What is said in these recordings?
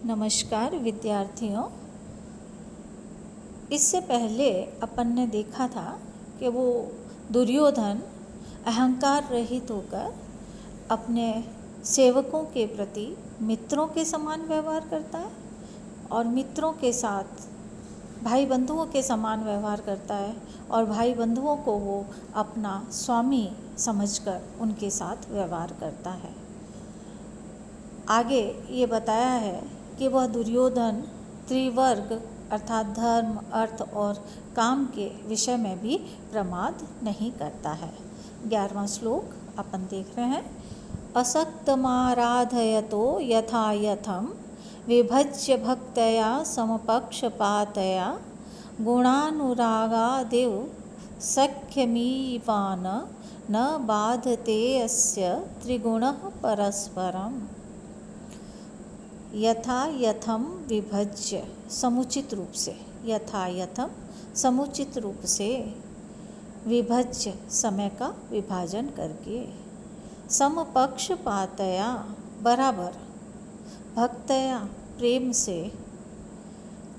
नमस्कार विद्यार्थियों। इससे पहले अपन ने देखा था कि वो दुर्योधन अहंकार रहित होकर अपने सेवकों के प्रति मित्रों के समान व्यवहार करता है और मित्रों के साथ भाई बंधुओं के समान व्यवहार करता है और भाई बंधुओं को वो अपना स्वामी समझकर उनके साथ व्यवहार करता है। आगे ये बताया है कि वह दुर्योधन त्रिवर्ग अर्थात धर्म, अर्थ और काम के विषय में भी प्रमाद नहीं करता है। 11वां श्लोक अपन देख रहे हैं। असक्तमाराधयतो यथा यथम विभज्य भक्तया समपक्षपातया गुणानुरागादेव सख्यमीवान न बाधते अस्य त्रिगुणः परस्परम्। यथा यथम विभज्य समुचित रूप से, यथा यथम समुचित रूप से, विभज्य समय का विभाजन करके, समपक्षपातया बराबर, भक्तया प्रेम से,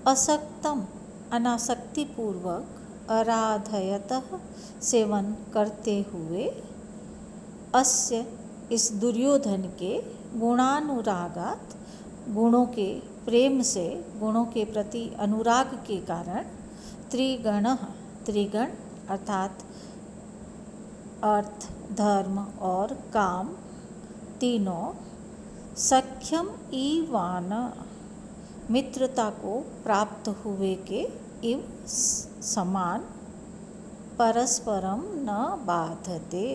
असक्तम अनासक्ति पूर्वक, आराधयतः सेवन करते हुए, अस्य इस दुर्योधन के गुणानुरागात गुणों के प्रेम से, गुणों के प्रति अनुराग के कारण, त्रिगण अर्थात अर्थ, धर्म और काम तीनों, सख्यम ईवान मित्रता को प्राप्त हुए के इव समान, परस्परम न बाधते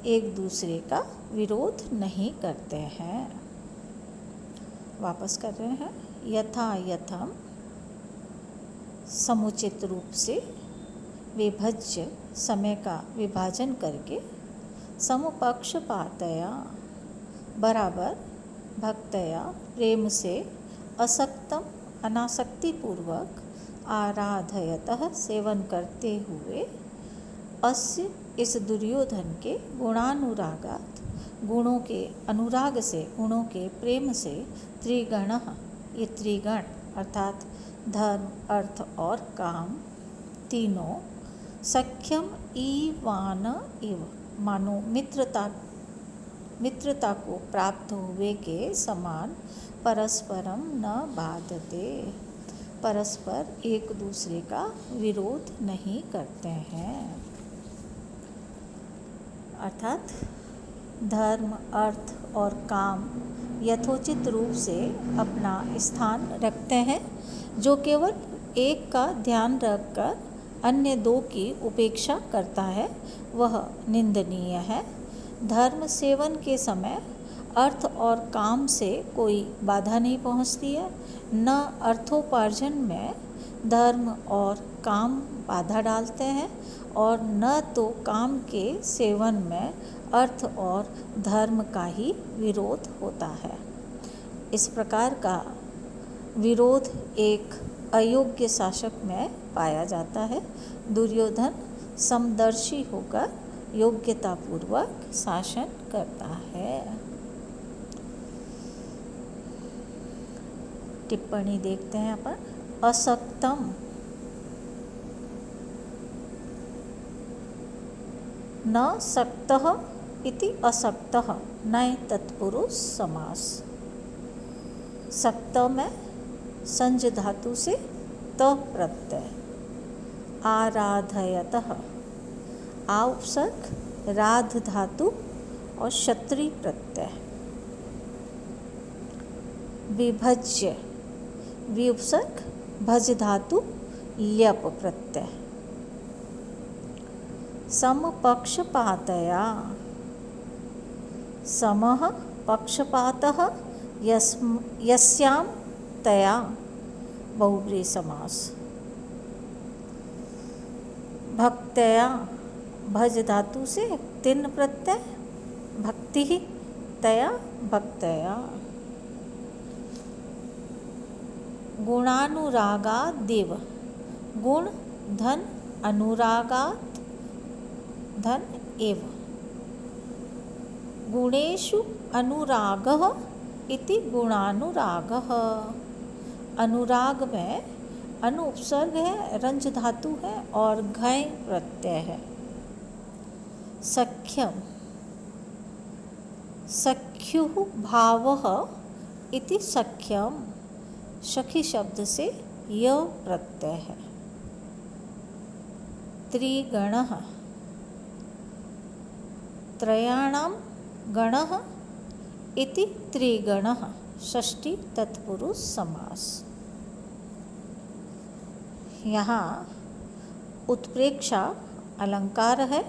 एक दूसरे का विरोध नहीं करते हैं। वापस कर रहे हैं। यथा यथम समुचित रूप से, विभज्य समय का विभाजन करके, समपक्षपातया बराबर, भक्तया प्रेम से, असक्तम अनासक्ति पूर्वक, आराधयतः सेवन करते हुए, अस्य इस दुर्योधन के गुणानुरागात गुणों के अनुराग से, गुणों के प्रेम से, त्रिगणः ये त्रिगण अर्थात धर्म, अर्थ और काम तीनों, सख्यम ईवान इव मानो मित्रता को प्राप्त हुए के समान, परस्परम न बाधते परस्पर एक दूसरे का विरोध नहीं करते हैं। अर्थात धर्म, अर्थ और काम यथोचित रूप से अपना स्थान रखते हैं। जो केवल एक का ध्यान रखकर अन्य दो की उपेक्षा करता है वह निंदनीय है। धर्म सेवन के समय अर्थ और काम से कोई बाधा नहीं पहुंचती है, न अर्थोपार्जन में धर्म और काम बाधा डालते हैं और न तो काम के सेवन में अर्थ और धर्म का ही विरोध होता है। इस प्रकार का विरोध एक अयोग्य शासक में पाया जाता है। दुर्योधन समदर्शी होकर योग्यतापूर्वक शासन करता है। टिप्पणी देखते हैं अपन। असक्तम न सक्तः इति असक्तः नए तत्पुरुष समास। सक्त में संज धातु से त प्रत्यय, आराधयतः आ उपसर्ग, राध धातु और क्षत्रि प्रत्यय, विभज्य वि उपसर्ग, भज धातु, ल्यप प्रत्यय, समपक्षपातया, समः पक्षपातः यस्यां तया बहुव्रीहि समास। भक्तया भज धातु से तिन प्रत्यय, भक्ति तया भक्तया, गुणानुरागादेव गुण धन अनुरागात् धन एव, गुणेषु अनुरागः इति गुणानुरागः। अनुराग में अनु उपसर्ग है, रंज धातु है और घय प्रत्यय है। सख्यम, सख्युः भावः इति सख्यम, सखी शब्द से य प्रत्यय है। त्रिगणः, त्रयाणां गणः इति त्रिगणः, षष्ठी तत्पुरुष समास। यहाँ उत्प्रेक्षा अलंकार है।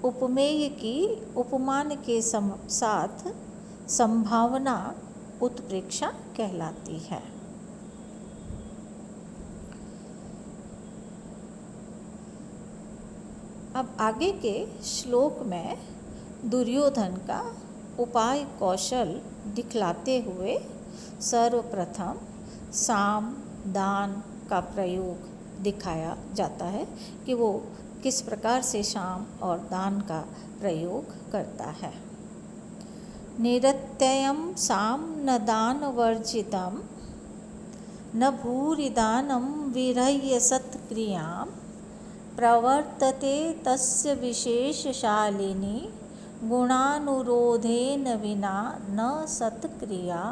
उपमेय की उपमान के साथ संभावना उत्प्रेक्षा कहलाती है। अब आगे के श्लोक में दुर्योधन का उपाय कौशल दिखलाते हुए सर्वप्रथम साम दान का प्रयोग दिखाया जाता है कि वो किस प्रकार से साम और दान का प्रयोग करता है। निरत्ययं साम न दान वर्जितम न भूरिदानं विरह्य सत्क्रियां प्रवर्तते तस्य विशेषशालिनी गुणानुरोधेन विना न सत्क्रिया।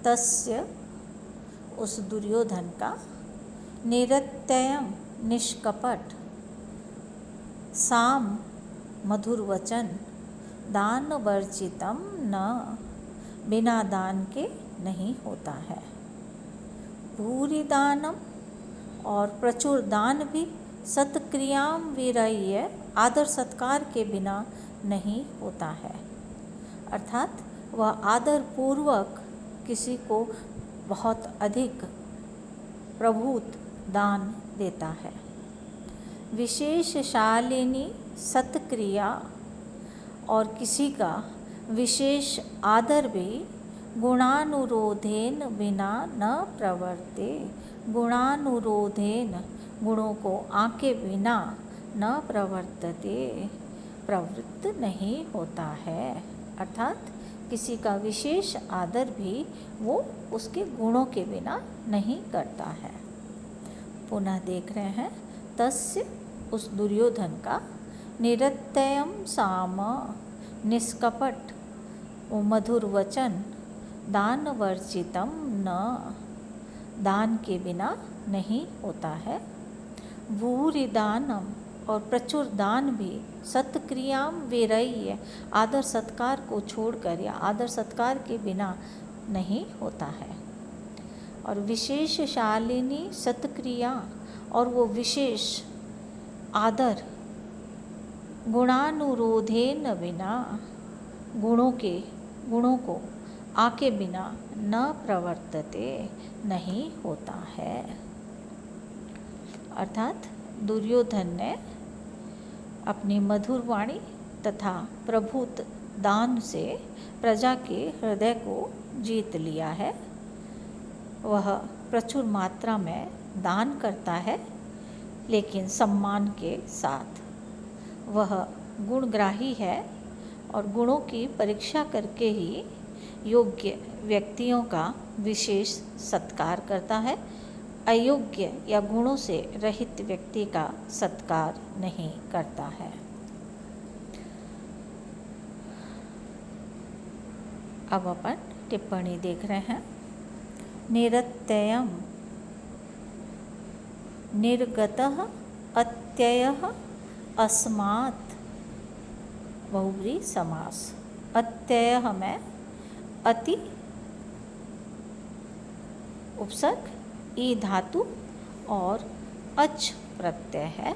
तस्य उस दुर्योधन का, निरत्ययम निष्कपट, साम मधुर वचन, दान वर्जितम न बिना दान के नहीं होता है, भूरि दानम और प्रचुर दान भी, सत्क्रियाम विरह्य आदर सत्कार के बिना नहीं होता है। अर्थात वह आदर पूर्वक किसी को बहुत अधिक प्रभुत दान देता है। विशेषशालिनी सत्क्रिया और किसी का विशेष आदर भी गुणानुरोधेन बिना न प्रवर्ते, गुणानुरोधेन गुणों को आके बिना न प्रवर्तते प्रवृत्त नहीं होता है। अर्थात किसी का विशेष आदर भी वो उसके गुणों के बिना नहीं करता है। पुनः देख रहे हैं, तस्य उस दुर्योधन का, निरत्ययम साम निष्कपट वो मधुर वचन, दान वर्जितम न दान के बिना नहीं होता है, भूरि दानम और प्रचुर दान भी, सत्क्रियाम विरह्य आदर सत्कार को छोड़कर या आदर सत्कार के बिना नहीं होता है, और विशेषशालिनी सत्क्रिया और वो विशेष आदर गुणानुरोधेन बिना गुणों को आके बिना न प्रवर्तते नहीं होता है। अर्थात दुर्योधन ने अपनी मधुर वाणी तथा प्रभुत दान से प्रजा के हृदय को जीत लिया है। वह प्रचुर मात्रा में दान करता है, लेकिन सम्मान के साथ। वह गुणग्राही है और गुणों की परीक्षा करके ही योग्य व्यक्तियों का विशेष सत्कार करता है। अयोग्य या गुणों से रहित व्यक्ति का सत्कार नहीं करता है। अब अपन टिप्पणी देख रहे हैं। निरत्ययम निर्गतः अत्ययः अस्मात्, बहुव्रीहि समास। अत्ययः में अति उपसर्ग ई धातु और अच प्रत्यय है।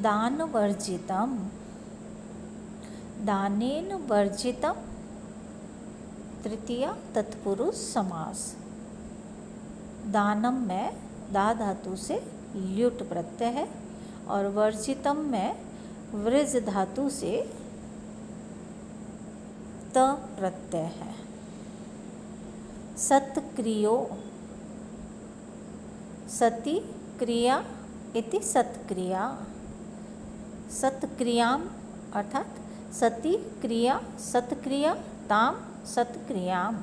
दान वर्जितम, दानेन वर्जितम तृतीया तत्पुरुष समास। दानम में दा धातु से ल्युट प्रत्यय है और वर्जितम में वृज धातु से त प्रत्यय है। सत्क्रियो, सति क्रिया इति सत्क्रिया, सत्क्रियाम अर्थात सती क्रिया सत्क्रिया ताम सत्क्रियाम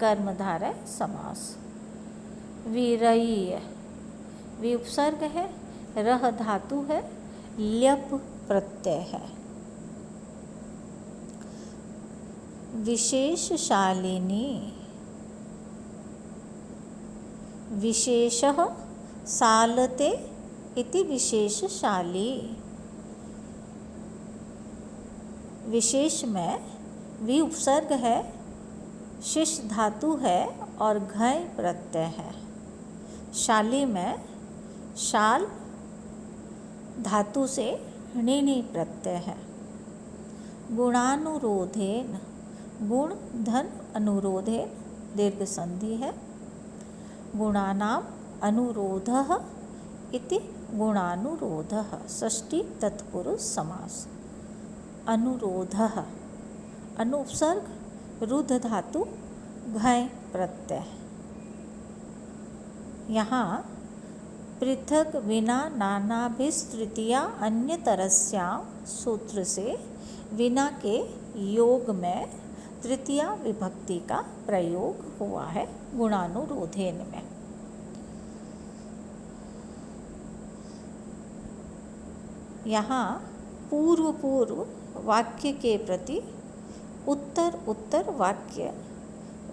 कर्मधारय समास। विरय्य विउपसर्ग है, रह धातु है, ल्यप प्रत्यय है। विशेषशालिनी विशेषः सालते इति विशेषशाली। विशेष में वि उपसर्ग है, शिश धातु है और घय प्रत्यय है। शाली में शाल धातु से णिनि प्रत्यय है। गुणानुरोधेन गुण धन अनुरोधेन दीर्घ संधि है। गुणानाम अनुरोधः इति गुणानुरोधः षष्ठी तत्पुरुष समास। अनुरोधः अनुपसर्ग रुद्ध धातु घय प्रत्यय। यहाँ पृथक विना नानाभिस्तृतीया अन्यतरस्यां सूत्र से विना के योग में तृतीया विभक्ति का प्रयोग हुआ है गुणानुरोधेन में। यहाँ पूर्व पूर्व वाक्य के प्रति उत्तर उत्तर वाक्य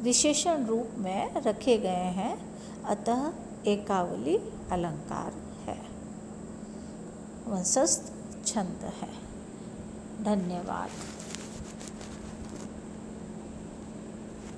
विशेषण रूप में रखे गए हैं, अतः एकावली अलंकार है, वंशस्थ छंद है। धन्यवाद।